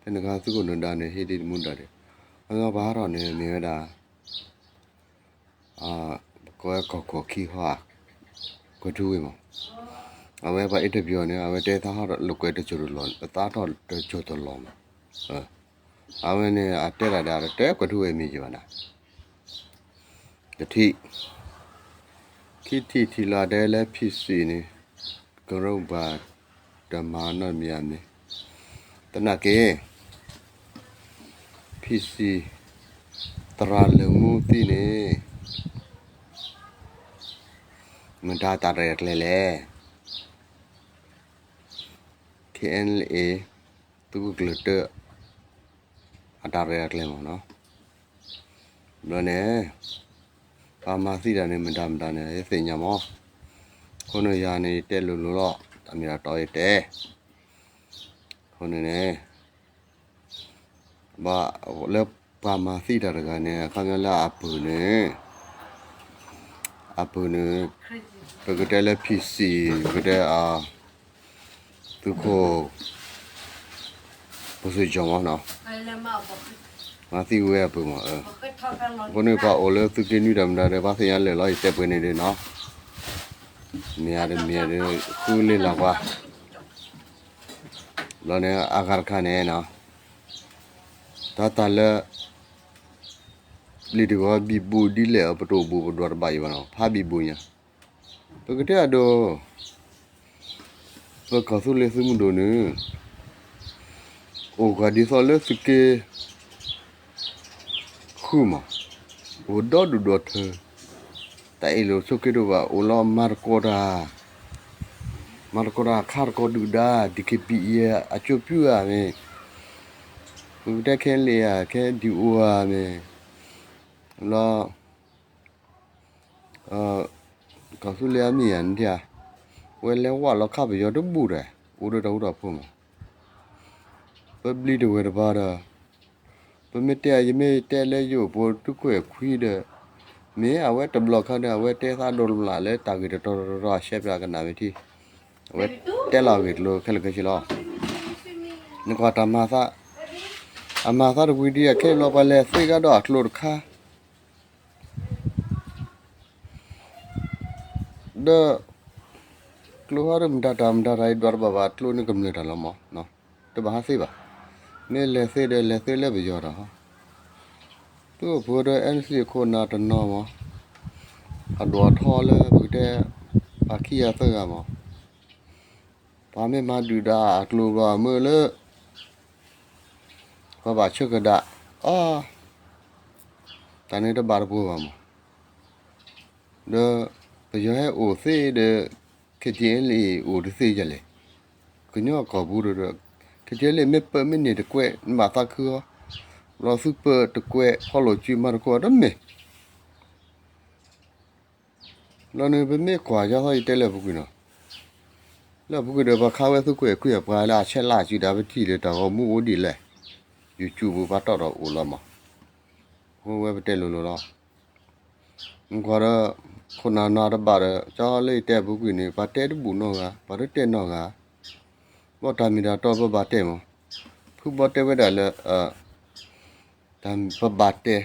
แต่นึกว่าสุกุนดาเนี่ยเฮดิมุนดาเดอันก็บาร์อนเนี่ยมีเวลาก็ขี้หัวก็ดูมั้งเอาไว้ไปอินเตอร์วิวเนี่ยเอาไว้เดี๋ยวถ้าเขาลูกเกิดจะจุดล้นตาทอดจะจุดล้นเอาไว้เนี่ยอาเตอร์ได้เตอร์ก็ดูมีอยู่นะที่ที่ลาได้แล้วพิษีนี่ก็รู้บาดมานั่นมีอันนี้ตนักเกพิษีตราลมูตีนี่มันตาตาเรียกเลยKNLA ตุกเกลือเตออัตราเรียกเลยมั้งเนาะแล้วเนี่ยพามาสิดานี่มันดำเนี่ยเสียงยามอคนยานี่เตลุลุล้อตามีราต่อยเตคนเนี่ยบ่แล้วพามาสิดากันเนี่ยคำนั้นละอัปเนี่ยปกติแล้วพีซีปกติทุกคน不是讲嘛呢？มาสิเวะปุ่มคนนี้พอโอเลสุกินี่ดำได้ภาษายันเลยเราอีเตปนี่เนาะเมียเดคูเลยละกว่าแล้วเนี่ยอาการขันเนาะตาละลิดว่าบีบูดีเลยปะบูดวร์ใบวะเนาะพาบีบูเนี่ยปกติอะดูปกติเลยสมุนโดนโอ้ก็ดีสอเลยสุกิคู่มาโอ้ดอดเธอแต่ไอ้ลูกสุกิดูว่าโอลามาร์โกราคาร์โกดูดาดิคิปีเออจูพิวอะเมกูได้แค่เลียแค่ดิวอะเมแล้วก็สุเลียมีอันเดียเวลาว่าเราขับไปยอดบูเลยอูดพุ่มเปิดบลีดูเวลาบ้าเปิดไม่เตะยังไม่เตะเลยอยู่ปวดทุกข์คุยเด้อเมื่อเอาไว้ตบล็อกเขาเนี่ยเอาไว้เตะซาโดนหลายเลยตากิดตัวรอเชฟยากันนาวิธีเอาไว้เตะเรากิดโลแค่ลูกชิลล์นึกว่าทำมาซาดูวิดีโอแค่เราไปเลยสิก็ดอดโหลดค่าเด้อกลัวเรื่องดำไรดวร์บาบาตลูนี่กำเนิดอะไรมั้งเนาะตัวบ้าสิบ่ะเนี่ยเลเซเลยไปยอดฮะตัวพวกเอ็นซีคนน่าจะนอมั้งอันดัวทอเลยพวกเด้ปาขี้ยาเสือมั้งพาไม่มาดูดากลัวว่าเมื่อเลิกพอบาดเชือกกระดาตอนนี้จะบาดบัวมั้งเด้อไปยังให้โอซีเด้อแค่เจลี่โอดซีจะเลยก็เนี่ยก็บูดเด้อแค่เจลี่ไม่เปิดไม่เนี่ยตะเกวมาตาคือเราซูเปอร์ตะเกวพอโลจีมาตะกวดมั้ยเราเนี่ยเป็นไม่กว่าจะให้เตะเลยพวกนี้เนาะแล้วพวกเดี๋ยวพอเข้าไปสุกเกวคุยกับเราเช่นล่าจีดาไปที่เดียวแต่ก็มูโอดีเลยยูทูบบัตรเราโอละมั้งหัวไปเตะลุละก็แล้วคนนาดบาร์จ้าเลยเตะพวกนี้บัตรเตะบุญน้องบัตรเตะน้องว่าทำมีดาตัวบัตรเตะมั้งผู้บัตรเตะไปได้เลยทำบัตรเตะ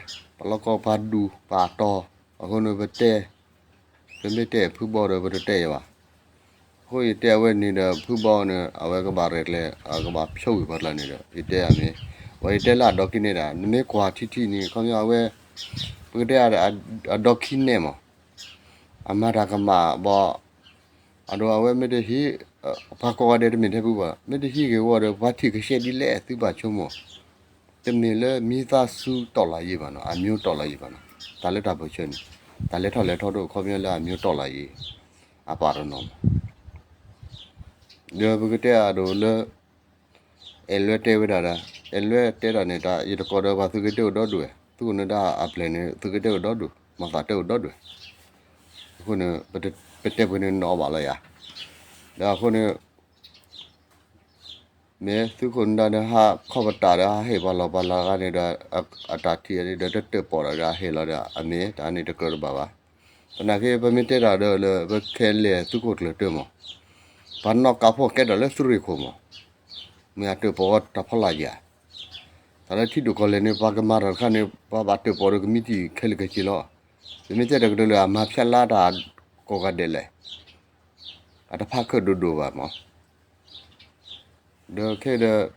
แล้วก็บัตรดูบัตรต่อคนนึงบัตรเตะเป็นไม่เตะผู้บัตรบัตรเตะวะโอ้ยเตะเว้ยนี่เด้อผู้บัตรเนี่ยเอาไว้ก็บัตรเลยก็บัตรช่วยบัตรละนี่เด้อเตะอันนี้ว่าเตะละดอกกินเนี่ยนี่กว่าที่นี่เขาเอาไว้เพื่อได้ดอกกินเนี่ยมั้งอามารักมาบ่อันว่าเว้ยไม่ได้ที่พากว่าเดี๋ยวมันเท่าผู้บ่ไม่ได้ที่ก็ว่าเดี๋ยววัดที่ก็เสียดีแหละที่บ่ชั่วโมงเต็มนี่เลยมีตาสู้ต่อละยี่บ่เนาะอันမျိုးต่อละยี่บ่เนาะตาเล็ดบ่เชิญตาเล็ดทอดูเขามีละอันမျိုးต่อละยี่อาปารนอมเดี๋ยวปกติอะดูเลยเอลเวเตเวดาเอลเวเตดาเนี่ยตาอีตก็ดว่าสุกเตดดูသူကနဒါအပလန်နဲ့သူကတဲ့တော့ဒူမသာတဲ့တော့ဒူခုနပတက်ဘင်းနော်ပါလားယာဒါခုနမဲသူကနဒါဟာခေါပတာရာဟေဘလာကနေဒါအတာတီရတဲ့တက်ပေါ်လာဟေလာအမေဒါနေတကရပါပါတနာကေပမတက်တာတော့ဘခဲလေသူကိုတလေမဘာနောက်ကဖို့ကဲတော့လဲသူရီခုမမြတ်တော့ပေါ်တဖလာယာ তারা ঠিক করলে নে পাকে মারার খানে পা বাটে পরে মিটি খেলে গেছিল তুমি যে দেখলে আমা ফেলাটা কোকা দিলে আটা ফাঁকে ডুডু বা মা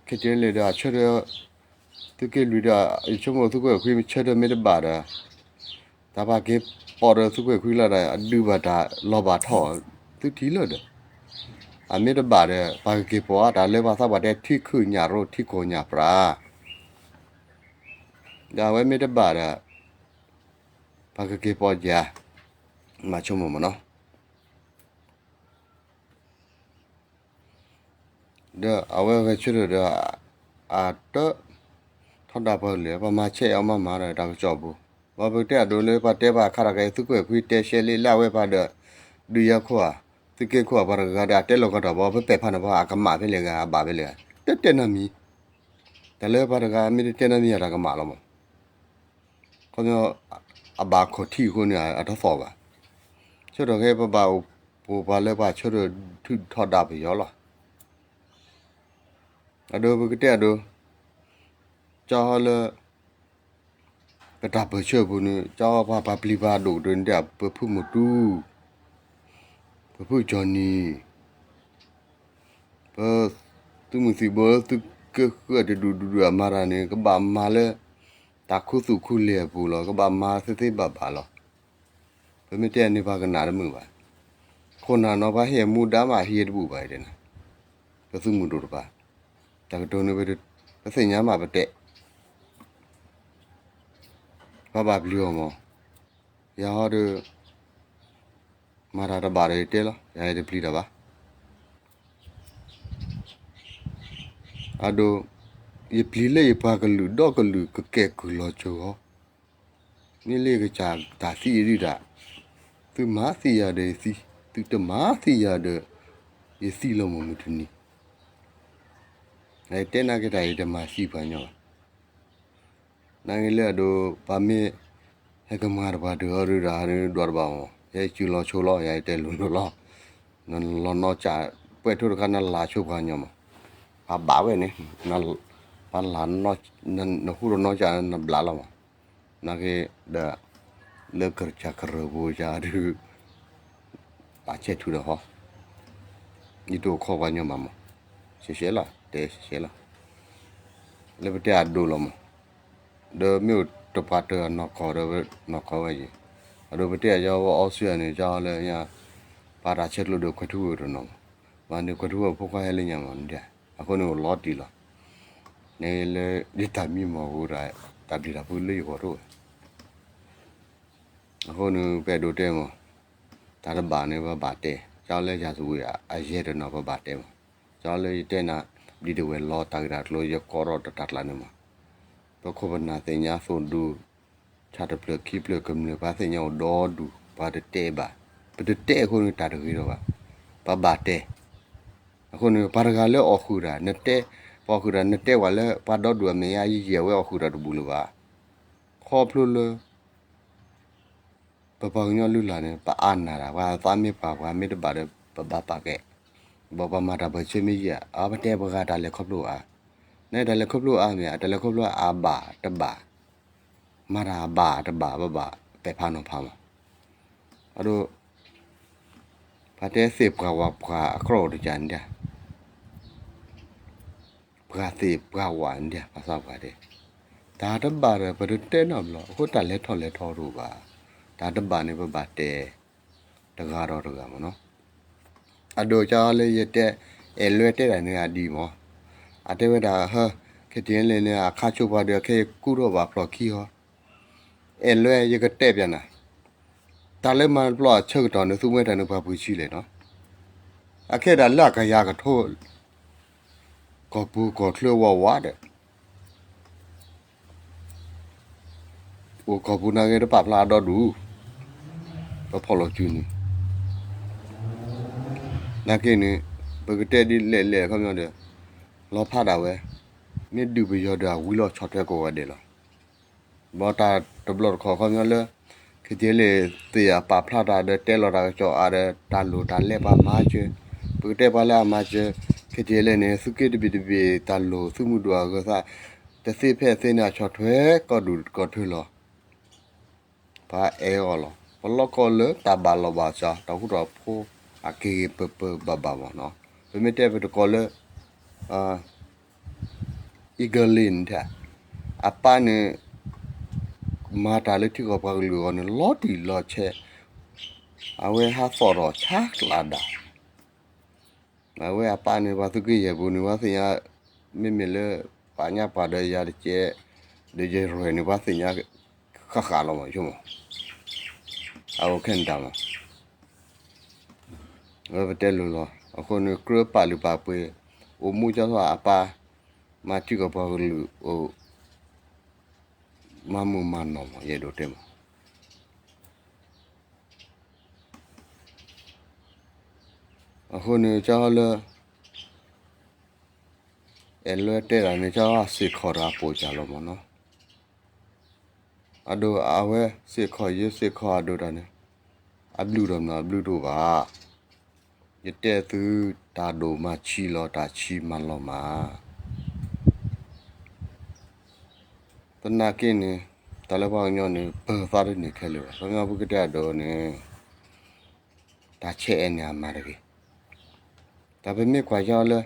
খেতে লে ছেড়ে তুকে লুইটা ইচ্ছমো তুকে খুই ছেড়ে মেরে বাড়া তারপর কে পরে তুকে খুই লারা দুবাটা লবা ঠ তুই ঠিক লো আমি তো বাড়ে পাকে পড়া তাহলে বাসা বাড়ে ঠিক খুই ñারো ঠিক কো ñা প্রাဒါဝဲမေတ္တပါတာဘာကကေပေါ်ကြမချုံမမနော်ဒါအဝဲပဲချွတ်တော့အာတော့ထောက်တာပေါ်လေဘာမှချက်အောင်မရတာကြောက်ဘူးဘာဘတဲ့ဒိုလေပါတဲ့ပါခါရကဲသူကွယ်ခွေးတဲရှဲလေးလာဝဲပါတော့ဒူရခွာသူကေခွာဘာကဒါတဲလောကတော့ဘာပဲဖာနဘာအကမပဲလေကဘာပဲလေတက်တက်နမီတလဲပါကမိတဲ့နမီရတာကမလောမခေါင်းအဘာခတီခုနေအထဖော်ပါချွတ်တော့ခဲပပဘူဘာလဲပါချွတ်တော့ထုထောက်တာပဲရောလားအဒိုဘကတဲ့ဒိုจ้าละกระดับเชื่อบุญจ้าพาปาปลีบาดูเดินเดียบเพื่อผู้หมดดูเพื่อผู้จอนี่เพื่อตุ้มสิเบอร์ตุ้ก็จะดูมารานี่ก็บามาเลยตาคู่สู่คู่เลียปูหรอก็บามาเสียบาหรอเพื่อไม่เจอในภาคนาดมือบ่คนน่ะเนาะพาเฮียมูดามาเฮียดูบ่เด้นะก็สู้มูดูบ่แต่ก็โดนไปก็เสียญามาบ่เตะဘာဘလီယောမရာရမာရာတဘာရဲတဲလားရာရပလီတာပါအဒိုယပလီလေပါကလူတော့ကလူကကဲကူလောချောနိလေကချာဒါစီရီတာသူမာစီရတဲ့စီသူတမာစီရတဲ့ယစီလုံးမမတူနီအဲတဲနာကတဲ့ဓမ္မရှိပါညောနိုင်ငံလေတော့ဗာမေဟကမာဘာဒရရာရဒရဘာရဲ့ချူလောချိုလောရဲ့တဲလူလောနလောနောချာပွဲထုခနလာချိုခါညမဘာဝဲနေနပလာနောနခုရနောချာနဘလာလောနာကေဒါလေကချာကရဘူဂျာရပါချက်ထူတော့ဟောဒီတော့ခေါ်ပါညမမရှေလာတဲရှေလာလေပတဲအဒိုလောမเดမြို့တပတ်တနော်ခေါ်တော့နော်ခေါ်ပဲကြီးအတော့ဘတဲ့ရောအောက်ဆွေနေကြောင်းလဲညာပါတာချက်လို့တော့ခွထူရတော့နော်ဘာနေခွထူကဖုတ်ခိုင်းလဲညာမတဲ့အခုနော်လော်တီလားနေလေဒီတမီမဟုတ်ရတပလီတာဘူးလေးခေါ်တော့အခုနော်ပဲတို့တဲမဒါတော့ဘာနေဘာတဲကြောင်းလဲရာစုရအရဲတော့နော်ဘာတဲမကြောင်းလဲတဲ့နာဒီတဝဲလော်တာကြလို့ရကောတော့တတ်လာနေမှာပခုဘနာတင်ညာဆိုဒူချာတပလခိပလကမ္နဘာစညောဒေါ်ဒူဘာတဲဘာပတဲခုနေတာတကြီးတော့ပါဘာတဲအခုနေပါရကလည်းအခုရာနတဲပေါ်ခုရာနတဲဝါလည်းပါတော့ဒူမေယာကြီးရဲဝဲအခုရာဒဘူးလို့ပါခေါ်ပလို့ပပညောလူလာနေပါအာနာတာဘာသာမေပါဘာမေတပါတဲ့ပပပါကဲဘာမာတာဘချေမီရအဘတဲဘကတာလည်းခေါပလို့အာနဲ့တလည်းခုပ်လို့အားမြတလည်းခုပ်လို့အာဘာတဘာမာရာဘာတဘာဘဘာပဲဖာနောဖာမအဲ့တော့ဖတ်တဲ့စေပကဝပအခရောတကြန်တဲ့ပကစေပကဝန်တဲ့ပါစားပါတယ်ဒါတဘာရဘဒတဲနော်လို့ဟိုတလည်းထော်လည်းထော်လို့ပါဒါတဘာနေဘဘာတဲတကားတော့တကားမနော်အတို့ချာလေးရတဲ့လွယ်တဲ့တယ်နေရာဒီမောအတဲဝဒါဟာခတင်းလင်းနေအခါချိုပါတဲ့ခဲကုတော့ပါဖလော်ခီဟောလွယ်ရကတဲ့ပြန်လာတာလည်းမန်ဖလော်ချုပ်တော်နေသူ့မဲ့တန်ဘာပူရှိလေနော်အခဲဒါလကရကထိုးကောပူကောထွေဝဝတဲ့โอ้ကောပူနာရပပလာတော့ဒူတော့ဖလော်ကျူနီနာကိနေဘကတဲ့ဒီလဲခမောတဲ့လောဖတာဝဲမြစ်ဒူပရောတာဝီလောချော့တဲ့ကိုရတယ်လားဘောတာတဘလခေါ်ခေါ်မျိုးလဲခကြဲလေတေးပါဖလာတာတဲ့လော်တာကြောအားတာလူတာလဲပါမာချေပကတဲ့ပါလာမာချေခကြဲလေနေစုကေတပိတာလူစုမှုတော်ကစား แต่สิเพสิน่ะชอถวยก็ดูก็ถือลอพาเออลอพลก็เลตาบาลบาซาตะกุรอพูอาเกเปเปบาบาเนาะเปเมเตเปตก็เลอ่าอีเกลินทะอะปาเนมาตาเลที่ก็พาลูกอนลอติลอเชอาเวหาฟอรอชักลาดาอาเวอะปาเนบาตุกิเยบุนวาสิยาเมเมเลปาญาปาเดยาเจเดเจโรเนวาสิยาခါခါလောမချုံအောက်ခင်တမဘတဲလိုလောအခုနကရပါလူပါပွေအမှုကြောင့်အပါမာတိကပါလူဟိုမမမနောရေတော့တယ်အခုနကြောင့်လေအဲလွတ်တဲ့နေကြောင့်စိခေါ်တာပို့ကြလောမနော်အဒိုအဝဲစိခေါ်ရစိခေါ်အဒိုတန်းအဘလူတော့နော်ဘလူတို့ပါရတဲ့သူတာဒိုမချီလောတာချီမလောမှာတနာကင်းနေတလဘောင်ညောနေဘာသာရနေခဲလို့ဘာမှဘုကတဲ့တော့နေတာချဲ့နေမှာတကယ်ဒါပေမဲ့ခွာရောက်လဲ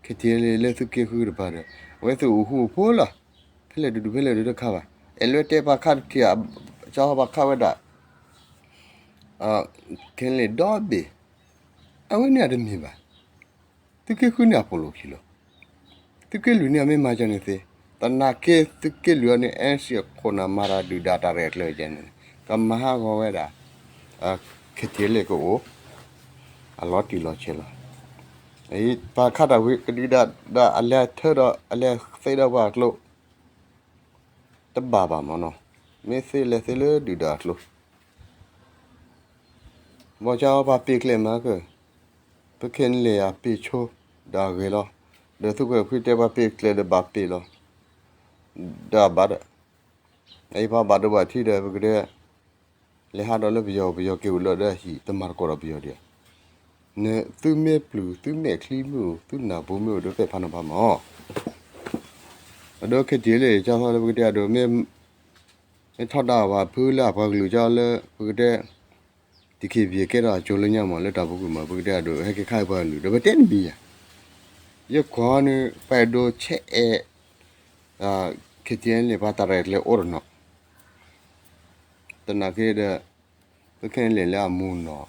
ခတိလေးလက်သူကေခုရပါတယ်ဝဲသူဟူဖိုးလားဖလဲဒူဖလဲဒူခါပါအဲလွတ်တဲ့ပါခတ်တီအကြောပါခါဝဒကင်းလေတော့ဘေအဝင်းရတယ်မြင်ပါသူကေခုနေအပိုလိုခီလို့သူကေလူနေအမေမာချနေသေးတနာကေသူကေလူနေအန်စီခေါနာမာရာဒူဒတာရဲကလေကျန်ကမဟာကောဝဲတာခတိလေကိုအလော်တီလောချေလာအေးပါခတာဝိကတိဒါအလဲထဲတော့အလဲစိတ်တော့ပါလို့တဘာပါမနော်မေးစေလေစေလေဒူဒါလို့ဘောချောပါပိကလေမကပခင်လေအပိချိုဒါရေလောဒါသူကခွတဲ့ပါပိကလေဒဘာပိလောဒါဘာဒအေးပါဘာဒဘာထီတယ်ပကတဲ့လေဟာတော့လပြောကေလို့တဲ့ဟီတမကောရပြောတဲ့နေသူမဲပလူသူမဲခလီမျိုးသူနာဘုံမျိုးတို့ပဲဖာနပါမောအတော့ခက်ကြီးလေကြောင်းသွားလို့ပကတဲ့တော့မဲထောက်တာပါဖူးလာဘာလူကြောင်းလဲပကတဲ့ဒီခေပြေကဲတော့ဂျိုလညမလက်တာပုကူမှာပကတဲ့တော့ဟက်ခိုင်ပါလူတော့တဲ့ဘီရခေါနေပဲတော့ချက်ခက်ကြီးလေပါတာရဲလေအော်နော်တနာကေတဲ့ပခင်လေလာမူနော်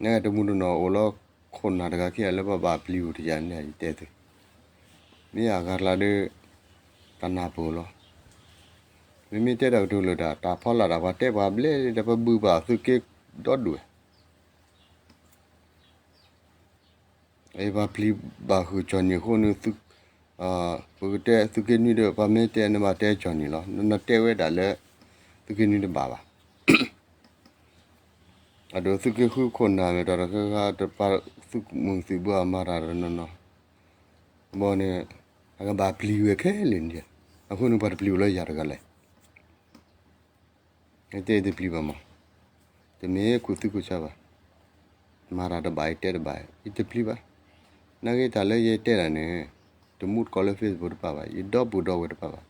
နေတမှုနော်အော်လောခွန်နာတကခေလည်းပါပလီဦးတရားနေတဲ့တဲ့မိယာကလာတဲ့တနာပိုလောမိမိတဲ့တော့လို့တာဖောက်လာတာပါတဲ့ပါဘလေတပဘူးပါသူကေတော့ဒူအေဘာပလီဘာခုချွန်ညခုနသူဘုတဲ့သူကေနီတော့ဗမေတဲ့နမတဲ့ချွန်ညလောနတဲ့ဝဲတာလဲသူကေနီတော့ပါအဒိုသူကေခုခွန်နာမယ်တော့ကတပါသူမုန်စီဘာမာရာနော်မောနေအကဘာပလီဝဲခဲလင်းတယ်အခုနဘာပလီဝဲရရကလဲတဲ့ပလီဘာမတမေကုတိကုချပါမာရာတဘိုက်တဲ့ဘိုက်ဒီပလီဘာနာကေတလည်းရတဲ့တယ်တမှုကောလဖေ့ဘုတ်ပါပါရတော့ဘူတော့ဝတ်ပါပါ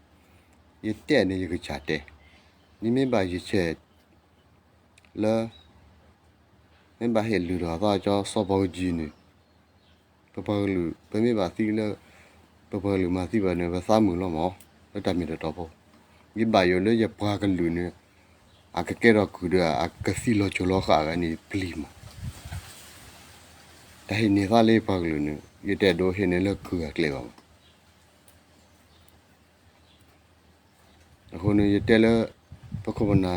ရတဲ့နေရကချတဲ့နိမေပါရချက်လာမင်းဘာဟဲလူတော့ကြောစောဘောကြီးနေပပလူပမေပါသီလပပလူမသီပါနေပါစာမှုလို့မောလက်တမီတော့ဘောဒီဘာယောလေရပွားကလူနေအကကဲတော့ကူရအကစီလောချလောခါကနေပလီမဒါဟိနေပါလေပါကလူနေရတဲ့တော့ဟိနေလကူကလေပါအခုနေရတဲ့လပကမနာ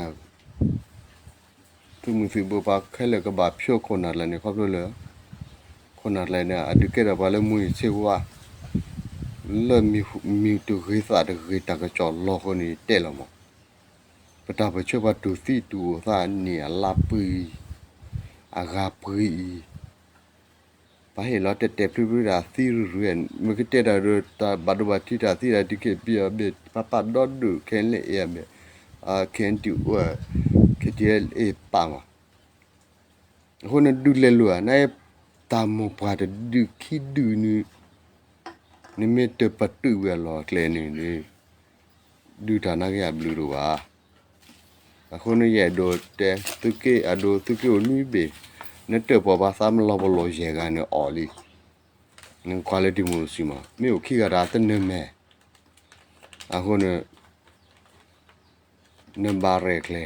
သူမှုစီဘပါခဲလကဘာဖြိုခွန်နာလည်းနေခေါပလို့လေခွန်နာလည်းနေအဒုကေရပါလေမှုချေဝါလဲမီတူခေစာတခေတကကြောလောခနေတဲ့လမပတာပချဘတူစီတူသာနေလာပီအဂါပီဘာဟဲလောတက်တက်ပြပြရာစီရူရန်မကတဲ့တာဘဒဝတိတာစီရတိကေပြဘေပပဒေါ်ဒူခဲလေရမေကန်တူဝကတဲ့အေပါမဟိုနဒူလေလောနိုင်တာမပါတဲ့ဒူခိဒူနီ นิมิตปตุเวลอเคลนี่นี่ดูฐานะแกบลูโรวาအခုနေ့ရတော့တဲသူကေအဒိုသူကေနွိဘေနဲ့တပေါ်ပါသမလောဘလောရေကနေအော်လီနင် quality မျိုးစီမမြို့ခိကရာတနေမဲအခုနံပါတ်ရဲကလေ